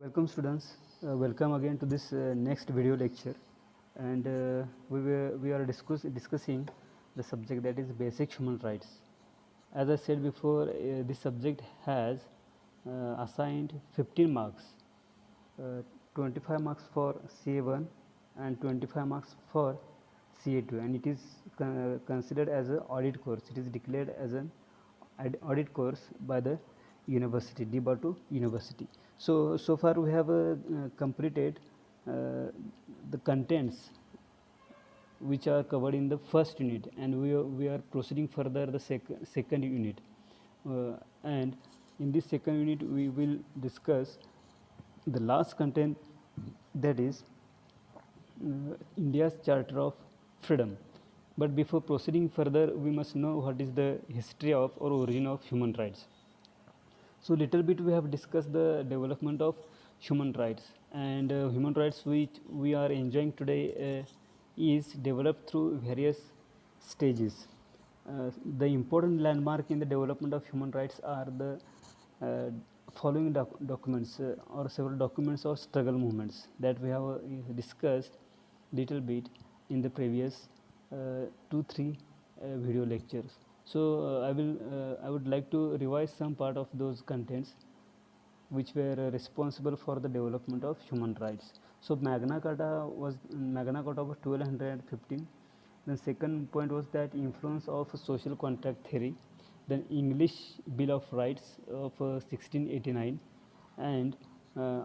Welcome students, welcome again to this next video lecture, and we are discussing the subject that is basic human rights. As I said before, this subject has assigned 15 marks, uh, 25 marks for CA1 and 25 marks for CA2, and it is considered as an audit course. It is declared as an audit course by the university, DBATU University. So far we have completed the contents which are covered in the first unit, and we are proceeding further the second unit, and in this second unit we will discuss the last content, that is India's Charter of Freedom. But before proceeding further, we must know what is the history of or origin of human rights. So little bit we have discussed the development of human rights, and human rights which we are enjoying today is developed through various stages. The important landmark in the development of human rights are the uh, following documents, or several documents or struggle movements that we have discussed little bit in the previous 2-3 video lectures. So I would like to revise some part of those contents which were responsible for the development of human rights. So Magna Carta was 1215. Then second point was that influence of social contract theory. Then English Bill of Rights of 1689, and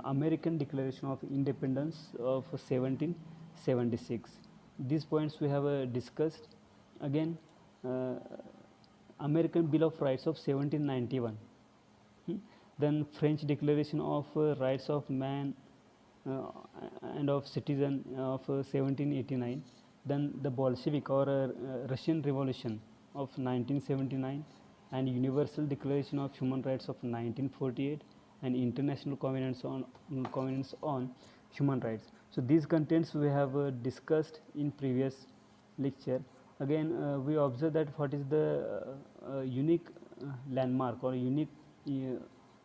American Declaration of Independence of 1776. These points we have discussed. Again, uh, American Bill of Rights of 1791. Then French Declaration of Rights of Man uh, and of Citizen of 1789. Then the Bolshevik or Russian Revolution of 1979, and Universal Declaration of Human Rights of 1948, and International Covenants on Human Rights. So these contents we have discussed in previous lecture. Again, we observe that what is the unique landmark or unique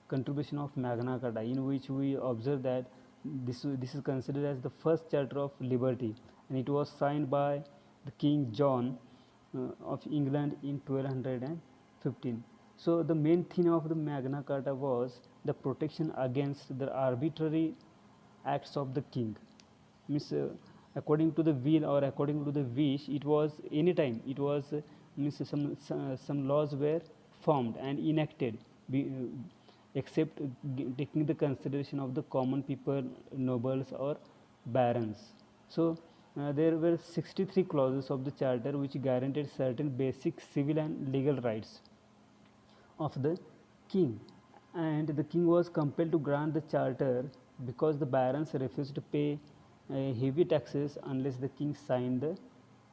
contribution of Magna Carta, in which we observe that this is considered as the first charter of liberty, and it was signed by the King John of England in 1215. So the main theme of the Magna Carta was the protection against the arbitrary acts of the king. Means according to the will or according to the wish, it was anytime it was means some laws were formed and enacted, except taking the consideration of the common people, nobles or barons. So there were 63 clauses of the charter which guaranteed certain basic civil and legal rights of the king, and the king was compelled to grant the charter because the barons refused to pay heavy taxes unless the king signed the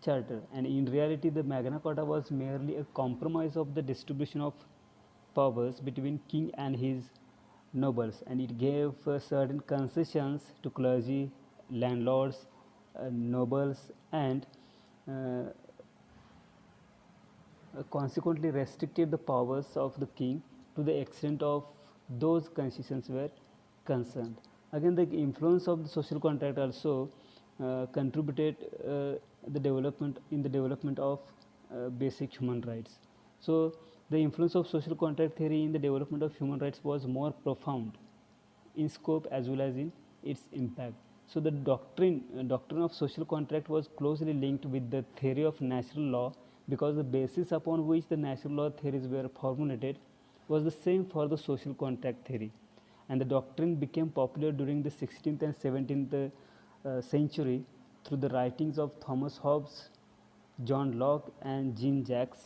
charter. And in reality, the Magna Carta was merely a compromise of the distribution of powers between king and his nobles, and it gave certain concessions to clergy, landlords, nobles, and uh, consequently restricted the powers of the king to the extent of those concessions were concerned. Again, the influence of the social contract also contributed the development of basic human rights. So the influence of social contract theory in the development of human rights was more profound in scope as well as in its impact. So the doctrine of social contract was closely linked with the theory of natural law, because the basis upon which the natural law theories were formulated was the same for the social contract theory. And the doctrine became popular during the 16th and 17th century through the writings of Thomas Hobbes, John Locke, and Jean-Jacques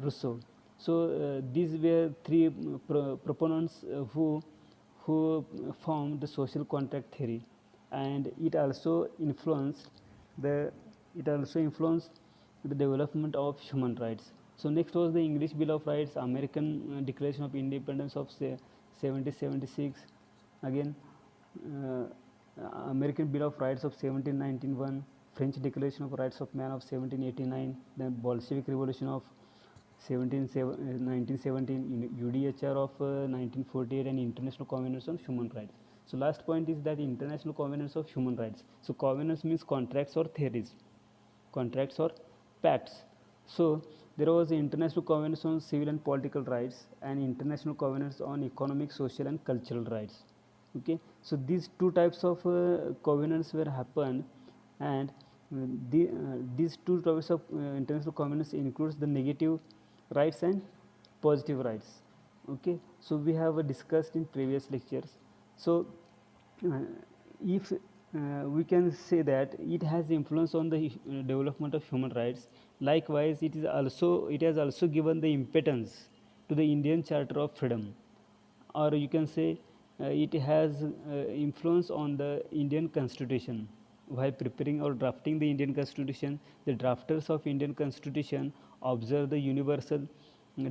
Rousseau. So these were three proponents who formed the social contract theory, and the it also influenced the development of human rights. So next was the English Bill of Rights, American Declaration of Independence of 1776, again uh, American Bill of Rights of 1791, French Declaration of Rights of Man of 1789, the Bolshevik Revolution of 1917, UDHR of 1948, and International Convention on Human Rights. So last point is that international covenants of human rights. So covenants means contracts or theories, contracts or pacts. So there was international covenants on civil and political rights and international covenants on economic, social and cultural rights. Okay, so these two types of covenants were happened, and these two types of international covenants includes the negative rights and positive rights. Okay, so we have discussed in previous lectures. So uh, if we can say that it has influence on the development of human rights. Likewise, it has also given the impotence to the Indian Charter of Freedom, or you can say it has influence on the Indian Constitution. While preparing or drafting the Indian Constitution, the drafters of Indian Constitution observe the Universal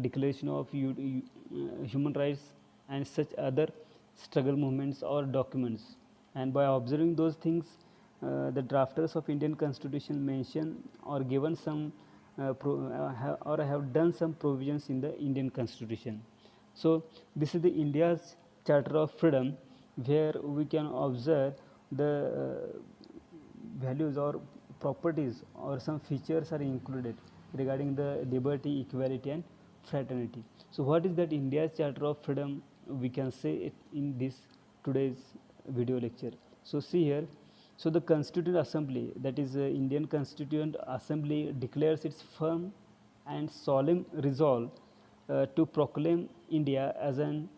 Declaration of Human Rights and such other struggle movements or documents. And by observing those things, the drafters of Indian Constitution mention or given some or have done some provisions in the Indian Constitution. So this is the India's Charter of Freedom, where we can observe the values or properties or some features are included regarding the liberty, equality and fraternity. So what is that India's Charter of Freedom? We can say it in this today's video lecture. So see here, so the Constituent Assembly, that is Indian Constituent Assembly, declares its firm and solemn resolve to proclaim India as an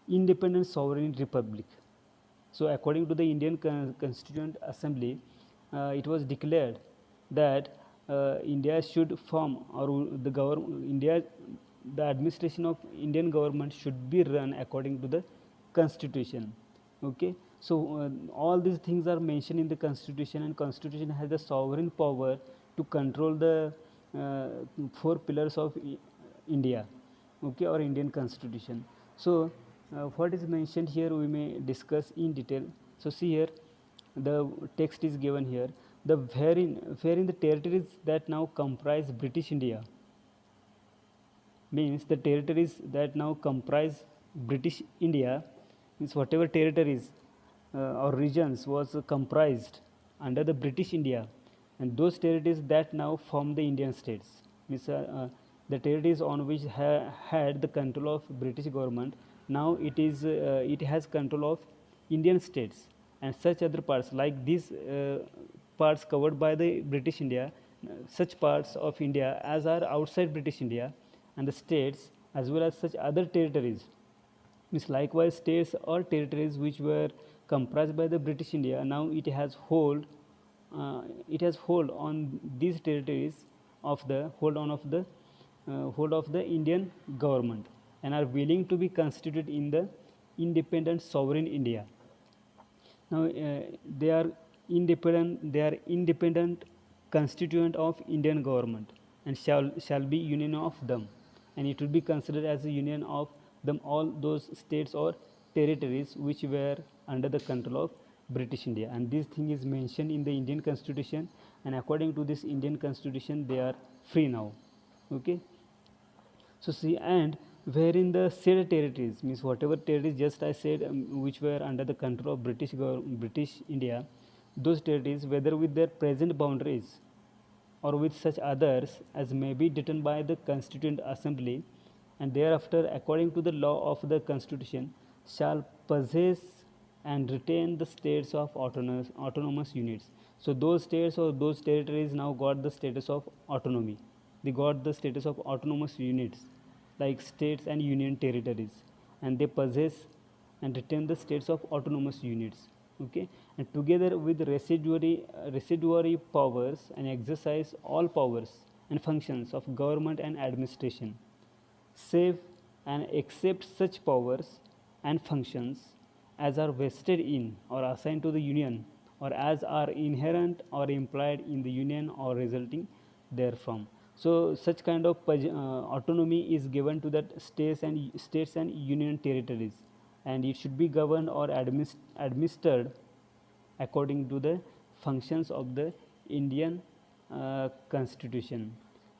independent sovereign republic. So according to the Indian Constituent Assembly, it was declared that India should form, or the India, the administration of Indian government should be run according to the Constitution. Okay, so all these things are mentioned in the Constitution, and Constitution has the sovereign power to control the uh, four pillars of India, okay, or Indian Constitution. So what is mentioned here we may discuss in detail. So see here, the text is given here. The wherein the territories that now comprise British India, means the territories that now comprise British India, means whatever territories or regions was comprised under the British India, and those territories that now form the Indian states, means the territories on which had the control of British government, now it has control of Indian states, and such other parts like these parts covered by the British India, such parts of India as are outside British India, and the states as well as such other territories, means likewise states or territories which were comprised by the British India, now it has hold on these territories of the hold of the Indian government, and are willing to be constituted in the independent sovereign India. Now they are independent constituent of Indian government, and shall be union of them, and it will be considered as a union of them all those states or territories which were under the control of British India, and this thing is mentioned in the Indian Constitution, and according to this Indian Constitution they are free now. Okay, so see, and wherein the said territories, means whatever territories just I said which were under the control of British India, those territories, whether with their present boundaries or with such others as may be determined by the Constituent Assembly, and thereafter according to the law of the Constitution, shall possess and retain the states of autonomous units. So those states or those territories now got the status of autonomy. They got the status of autonomous units like states and union territories, and they possess and retain the states of autonomous units. Okay, and together with residuary powers, and exercise all powers and functions of government and administration, save and except such powers and functions as are vested in or assigned to the union, or as are inherent or implied in the union or resulting therefrom. So such kind of autonomy is given to that states and union territories, and it should be governed or administered according to the functions of the Indian Constitution,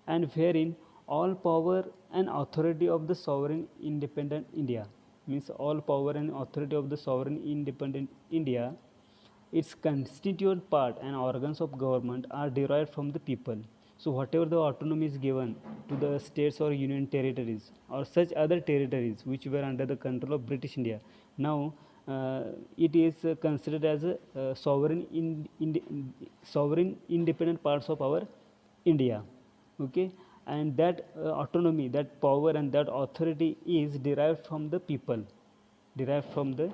and wherein all power and authority of the sovereign independent India. means all power and authority of the sovereign independent India, its constituent part and organs of government are derived from the people. So whatever the autonomy is given to the states or union territories or such other territories which were under the control of British India, now it is considered as a sovereign independent parts of our India. Okay, and that autonomy, that power and that authority is derived from the people, derived from the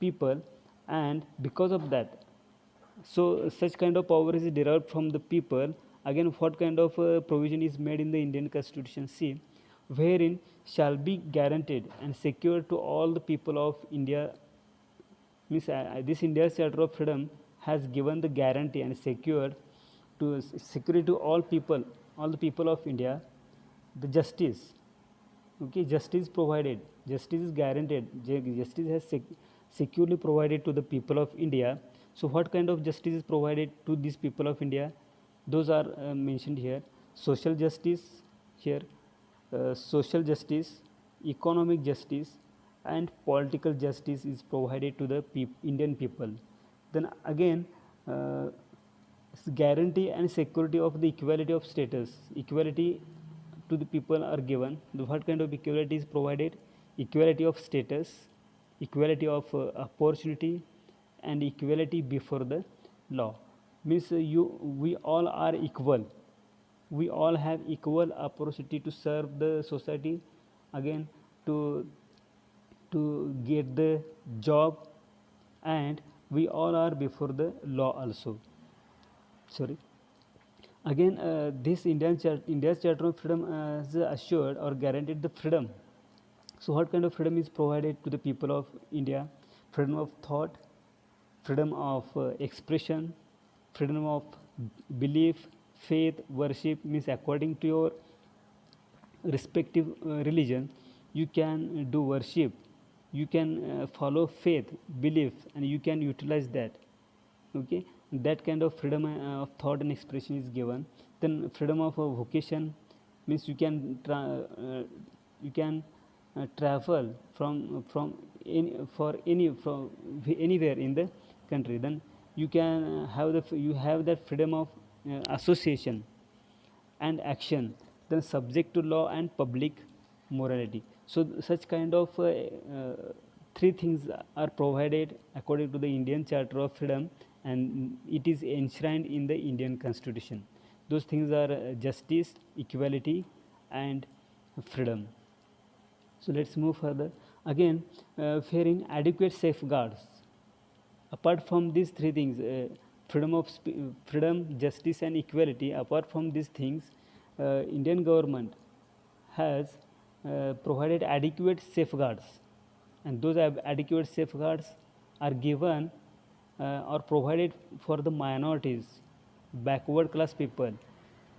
people. And because of that, so such kind of power is derived from the people. Again, what kind of provision is made in the Indian Constitution? See, wherein shall be guaranteed and secured to all the people of India, means this India's Charter of Freedom has given the guarantee and secured to security to all the people of India, the justice. Okay, justice provided, justice is guaranteed, justice has securely provided to the people of India. So what kind of justice is provided to these people of India? Those are mentioned here. Social justice here, social justice, economic justice, and political justice is provided to the Indian people. Then again, guarantee and security of the equality of status, equality to the people are given. What kind of equality is provided? Equality of status, equality of opportunity, and equality before the law. Means we all are equal, we all have equal opportunity to serve the society, again to get the job, and we all are before the law also. Sorry, again this India's Charter of Freedom has assured or guaranteed the freedom. So what kind of freedom is provided to the people of India? Freedom of thought, freedom of expression, freedom of belief, faith, worship. Means according to your respective religion, you can do worship, you can follow faith, belief, and you can utilize that. Okay, that kind of freedom of thought and expression is given. Then freedom of vocation, means you can travel from anywhere in the country. Then you can have that freedom of association and action, then subject to law and public morality. So such kind of three things are provided according to the Indian Charter of Freedom, and it is enshrined in the Indian Constitution. Those things are justice, equality, and freedom. So let's move further. Again, fairing adequate safeguards. Apart from these three things, freedom, justice, and equality. Apart from these things, Indian government has provided adequate safeguards, and those adequate safeguards are given or provided for the minorities, backward class people,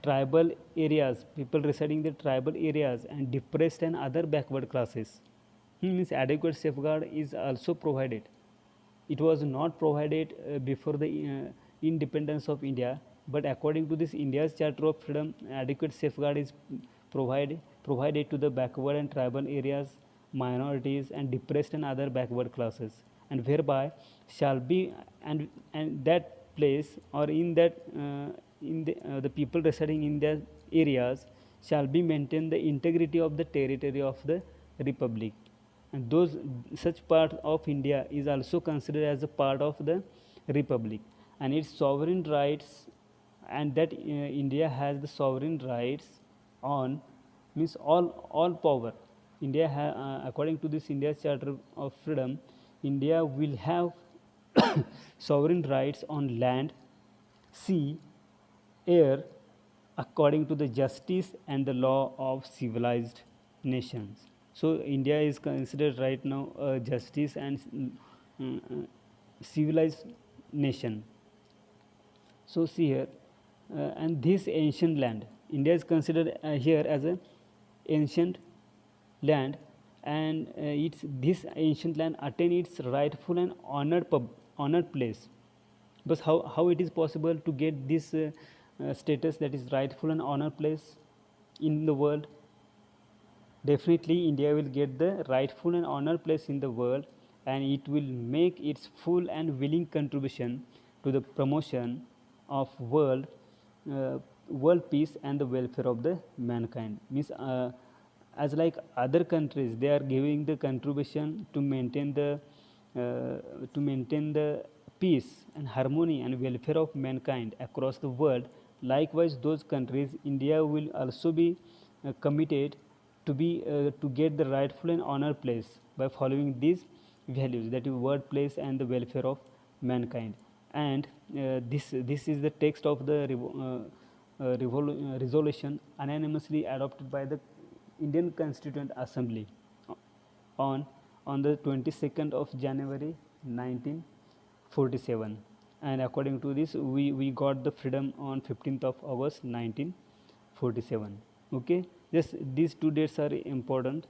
tribal areas, people residing in the tribal areas, and depressed and other backward classes. Means adequate safeguard is also provided. It was not provided before the independence of India, but according to this India's Charter of Freedom, adequate safeguard is provided to the backward and tribal areas, minorities, and depressed and other backward classes, and whereby shall be and that place or in that the people residing in their areas shall be maintain the integrity of the territory of the republic, and those such part of India is also considered as a part of the republic, and its sovereign rights, and that India has the sovereign rights on, means all power. India according to this India's Charter of Freedom, India will have sovereign rights on land, sea, air, according to the justice and the law of civilized nations. So India is considered right now a justice and civilized nation. So see here, and this ancient land, India is considered here as an ancient land, and this ancient land attain its rightful and honored place. But how it is possible to get this status, that is rightful and honored place in the world? definitely India will get the rightful and honored place in the world, and it will make its full and willing contribution to the promotion of world peace and the welfare of the mankind. Means as like other countries, they are giving the contribution to maintain the peace and harmony and welfare of mankind across the world. Likewise, those countries, India will also be committed to get the rightful and honor place by following these values, that is world place and the welfare of mankind. And this is the text of the resolution unanimously adopted by the Indian Constituent Assembly on on the 22nd of January 1947, and according to this we got the freedom on 15th of August 1947. Okay, just these two dates are important.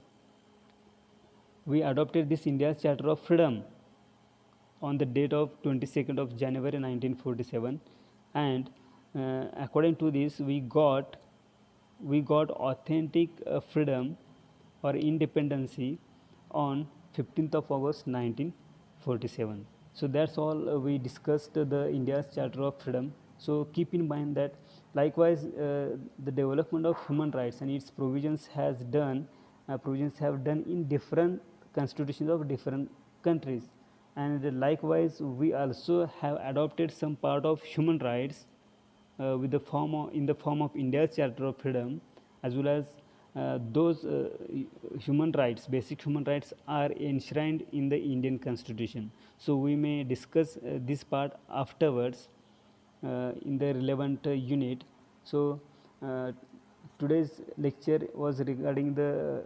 We adopted this India's Charter of Freedom on the date of 22nd of January 1947, and according to this we got authentic freedom or independency on 15th of August 1947. So that's all we discussed the India's Charter of Freedom. So keep in mind that likewise the development of human rights and its provisions have done in different constitutions of different countries, and likewise we also have adopted some part of human rights in the form of India's Charter of Freedom, as well as those basic human rights, are enshrined in the Indian Constitution. So we may discuss this part afterwards in the relevant unit. So today's lecture was regarding the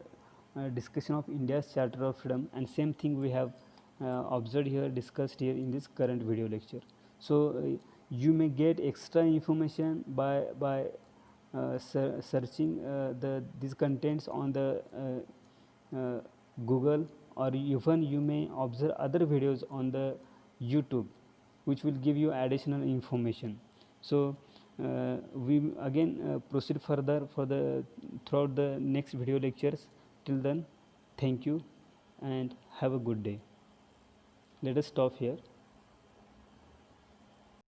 discussion of India's Charter of Freedom, and same thing we have observed here, discussed here in this current video lecture. So you may get extra information by searching these contents on the Google, or even you may observe other videos on the YouTube, which will give you additional information. So we again proceed further throughout the next video lectures. Till then, thank you and have a good day. Let us stop here.